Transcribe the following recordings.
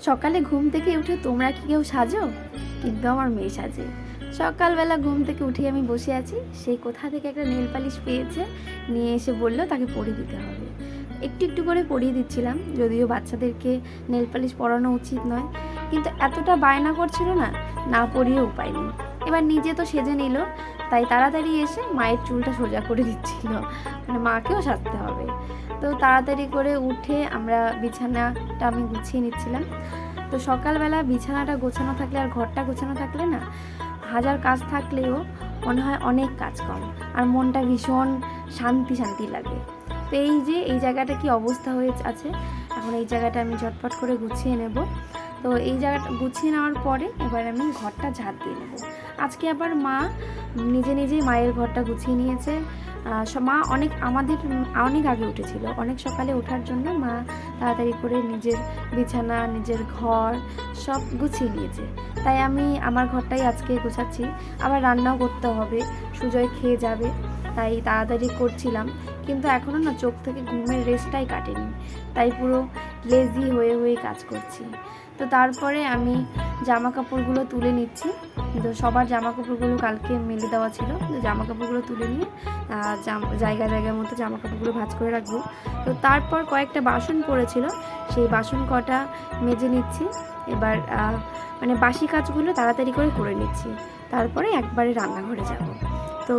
সকালে ঘুম থেকে উঠে তোমরা কি কেউ সাজো? কিন্তু আমার মেয়ে সাজে। সকালবেলা ঘুম থেকে উঠে আমি বসে আছি, সেই কোথা থেকে একটা নেল পালিশ পেয়েছে, নিয়ে এসে বললো তাকে পরিয়ে দিতে হবে। একটু একটু করে পরিয়ে দিচ্ছিলাম, যদিও বাচ্চাদেরকে নেল পালিশ পরানো উচিত নয়, কিন্তু এতটা বায়না করছিল না, না পরিয়ে উপায় নেই। এবার নিজে তো সেজে নিল, তাই তাড়াতাড়ি এসে মায়ের চুলটা সোজা করে দিচ্ছিল, মানে মাকেও সাজতে হবে। তো তাড়াতাড়ি করে উঠে আমরা বিছানাটা আমি গুছিয়ে নিচ্ছিলাম। তো সকালবেলা বিছানাটা গোছানো থাকলে আর ঘরটা গোছানো থাকলে না, হাজার কাজ থাকলেও মনে হয় অনেক কাজ কম, আর মনটা ভীষণ শান্তি শান্তি লাগে। তো এই যে এই জায়গাটা কি অবস্থা হয়ে আছে, এখন এই জায়গাটা আমি ঝটপট করে গুছিয়ে নেব। তো এই জায়গাটা গুছিয়ে নেওয়ার পরে এবার আমি ঘরটা ঝাড় দিয়ে নেব। আজকে আবার মা নিজে নিজেই মায়ের ঘরটা গুছিয়ে নিয়েছে। মা আমাদের অনেক আগে উঠেছিল, অনেক সকালে ওঠার জন্য মা তাড়াতাড়ি করে নিজের বিছানা, নিজের ঘর সব গুছিয়ে নিয়েছে। তাই আমি আমার ঘরটাই আজকে গোছাচ্ছি। আবার রান্নাও করতে হবে, সুজয় খেয়ে যাবে, তাই তাড়াতাড়ি করছিলাম। কিন্তু এখনও না চোখ থেকে ঘুমের রেস্টটাই কাটেনি, তাই পুরো লেজি হয়ে হয়ে কাজ করছি। তো তারপরে আমি জামা কাপড়গুলো তুলে নিচ্ছি। তো সবার জামা কাপড়গুলো কালকে মেলে দেওয়া ছিল, তো জামা কাপড়গুলো তুলে নিয়ে জায়গার মতো জামা কাপড়গুলো ভাঁজ করে রাখবো। তো তারপর কয়েকটা বাসন পড়েছিল, সেই বাসন কটা মেজে নিচ্ছি। এবার মানে বাসি কাজগুলো তাড়াতাড়ি করে নিচ্ছি, তারপরে একবারে রান্নাঘরে যাব। তো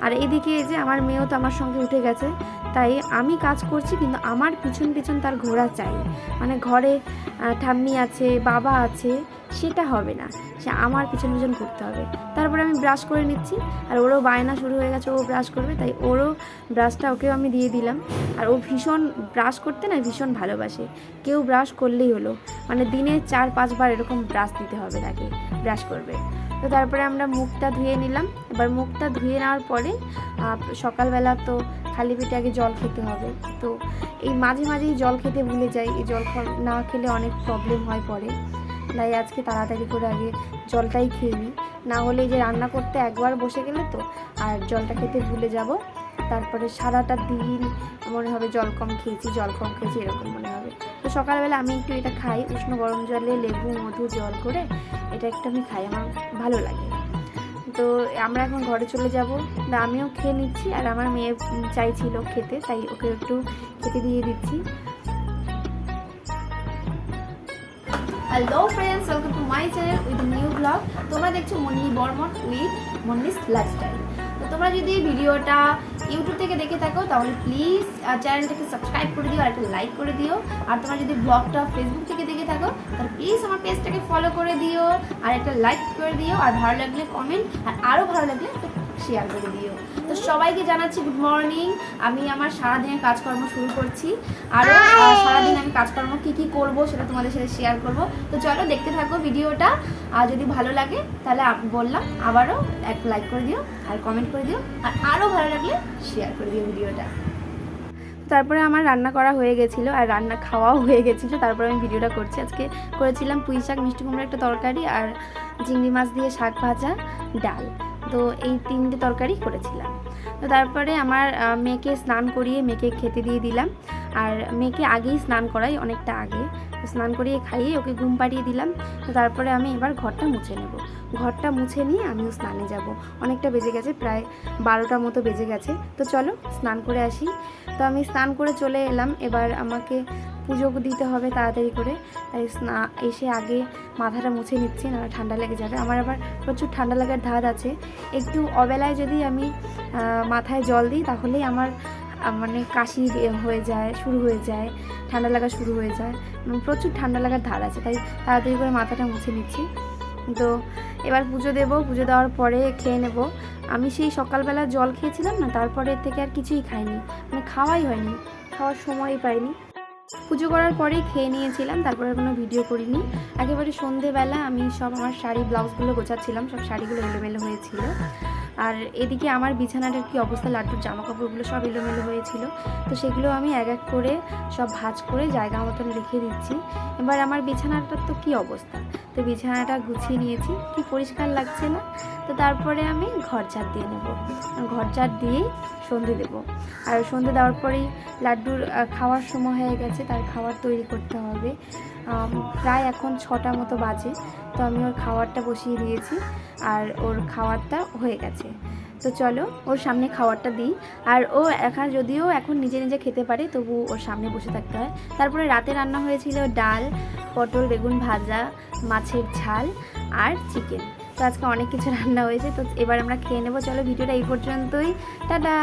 আর এদিকে এই যে আমার মেয়েও তো আমার সঙ্গে উঠে গেছে, তাই আমি কাজ করছি কিন্তু আমার পিছন পিছন তার ঘোরা চাই। মানে ঘরে ঠাম্মি আছে, বাবা আছে, সেটা হবে না, সে আমার পিছন পিছন করতে হবে। তারপরে আমি ব্রাশ করে নিচ্ছি, আর ওরও বায়না শুরু হয়ে গেছে, ও ব্রাশ করবে, তাই ওরও ব্রাশটা ওকেও আমি দিয়ে দিলাম। আর ও ভীষণ ব্রাশ করতে না ভীষণ ভালোবাসে, কেউ ব্রাশ করলেই হলো, মানে দিনে 4-5 বার এরকম ব্রাশ দিতে হবে তাকে, ব্রাশ করবে। তো তারপরে আমরা মুখটা ধুয়ে নিলাম। এবার মুখটা ধুয়ে নেওয়ার পরে সকালবেলা তো খালি পেটে আগে জল খেতে হবে। তো এই মাঝে মাঝেই জল খেতে ভুলে যাই, এই জল না খেলে অনেক প্রবলেম হয় পরে, তাই আজকে তাড়াতাড়ি করে আগে জলটাই খেয়ে নিই। না হলে এই যে রান্না করতে একবার বসে গেলে তো আর জলটা খেতে ভুলে যাব, তারপরে সারাটা দিন মনে হবে জল কম খেয়েছি এরকম মনে হবে। তো সকালবেলা আমি একটু এটা খাই, উষ্ণ গরম জলে লেবু মধু জল করে, এটা একটু আমি খাই, আমার ভালো লাগে। তো আমরা এখন ঘরে চলে যাব, আমিও খেয়ে নিচ্ছি, আর আমার মেয়ে চাইছিল খেতে, তাই ওকে একটু খেতে দিয়ে দিচ্ছি। Hello friends, welcome to my channel with new blog. তোমরা দেখছো মন্নি বর্মন উইথ মন্নিস লাইফস্টাইল। তো তোমরা যদি ভিডিওটা ইউটিউব থেকে দেখে থাকো তাহলে প্লিজ চ্যানেলটাকে সাবস্ক্রাইব করে দিও আর একটা লাইক করে দিও। আর তোমরা যদি ব্লগটা ফেসবুক থেকে দেখে থাকো তাহলে প্লিজ আমার পেজটাকে ফলো করে দিও আর একটা লাইক করে দিও, আর ভালো লাগলে কমেন্ট, আর আরও ভালো লাগলে শেয়ার করে দিও। তো সবাইকে জানাচ্ছি গুড মর্নিং। আমি আমার সারাদিনের কাজকর্ম শুরু করছি, আরও সারাদিন আমি কাজকর্ম কী করবো সেটা তোমাদের সাথে শেয়ার করব। তো চলো দেখতে থাকো ভিডিওটা, আর যদি ভালো লাগে তাহলে বললাম আবারও এক লাইক করে দিও আর কমেন্ট করে দিও, আর আরও ভালো লাগলে শেয়ার করে দিও ভিডিওটা। তারপরে আমার রান্না করা হয়ে গেছিলো আর রান্না খাওয়াও হয়ে গেছিলো, তারপরে আমি ভিডিওটা করছি। আজকে করেছিলাম পুঁই শাক, মিষ্টি কুমড়োর একটা তরকারি, আর চিংড়ি মাছ দিয়ে শাক ভাজা, ডাল। তো এই 3টে তরকারি করেছিলাম। তো তারপরে আমার মেয়েকে স্নান করিয়ে মেয়েকে খেতে দিয়ে দিলাম, আর মেয়েকে আগেই স্নান করাই, অনেকটা আগে স্নান করিয়ে খাইয়ে ওকে ঘুম পাড়িয়ে দিলাম। তো তারপরে আমি এবার ঘরটা মুছে নেব, ঘরটা মুছে নিয়ে আমিও স্নানে যাব। অনেকটা বেজে গেছে, প্রায় 12টার মতো বেজে গেছে। তো চলো স্নান করে আসি। তো আমি স্নান করে চলে এলাম, এবার আমাকে পুজো দিতে হবে তাড়াতাড়ি করে, তাই এসে আগে মাথাটা মুছে নিচ্ছি, না ঠান্ডা লেগে যাবে। আমার আবার প্রচুর ঠান্ডা লাগার ধাত আছে, একটু অবেলায় যদি আমি মাথায় জল দিই তাহলেই আমার মানে কাশি শুরু হয়ে যায়, ঠান্ডা লাগা শুরু হয়ে যায়, প্রচুর ঠান্ডা লাগার ধার আছে, তাই তাড়াতাড়ি করে মাথাটা মুছে নিচ্ছি। তো এবার পুজো দেবো, পুজো দেওয়ার পরে খেয়ে নেব। আমি সেই সকালবেলা জল খেয়েছিলাম না, তারপরে থেকে আর কিছুই খাইনি, মানে খাওয়াই হয়নি, খাওয়ার সময়ই পাইনি। পুজো করার পরেই খেয়ে নিয়েছিলাম, তারপরে কোনো ভিডিও করিনি। একেবারে সন্ধেবেলা আমি সব আমার শাড়ি ব্লাউজগুলো গোছাচ্ছিলাম, সব শাড়িগুলো এলোমেলো হয়েছিল। আর এদিকে আমার বিছানাটার কি অবস্থা, লাড্ডুর জামা কাপড়গুলো সব এলোমেলো হয়েছিল, তো সেগুলো আমি এক এক করে সব ভাঁজ করে জায়গা মতন রেখে দিচ্ছি। এবার আমার বিছানাটার তো কি অবস্থা, তো বিছানাটা গুছিয়ে নিয়েছি, কি পরিষ্কার লাগছে না। তো তারপরে আমি ঘর ঝাড় দিয়ে নেব, ঘর ঝাড় দিয়েই সন্ধে দেবো। আর সন্ধে দেওয়ার পরেই লাড্ডুর খাওয়ার সময় হয়ে গেছে, তার খাবার তৈরি করতে হবে। প্রায় এখন 6টা মতো বাজে। তো আমি ওর খাবারটা বসিয়ে দিয়েছি আর ওর খাবারটা হয়ে গেছে। তো চলো ওর সামনে খাবারটা দিই। আর ও যদিও এখন নিজে নিজে খেতে পারে, তবু ওর সামনে বসে থাকতে হয়। তারপরে রাতে রান্না হয়েছিল ডাল, পটল বেগুন ভাজা, মাছের ঝাল আর চিকেন। তো আজকে অনেক কিছু রান্না হয়েছে। তো এবার আমরা খেয়ে নেবো। চলো ভিডিওটা এই পর্যন্তই, টাটা।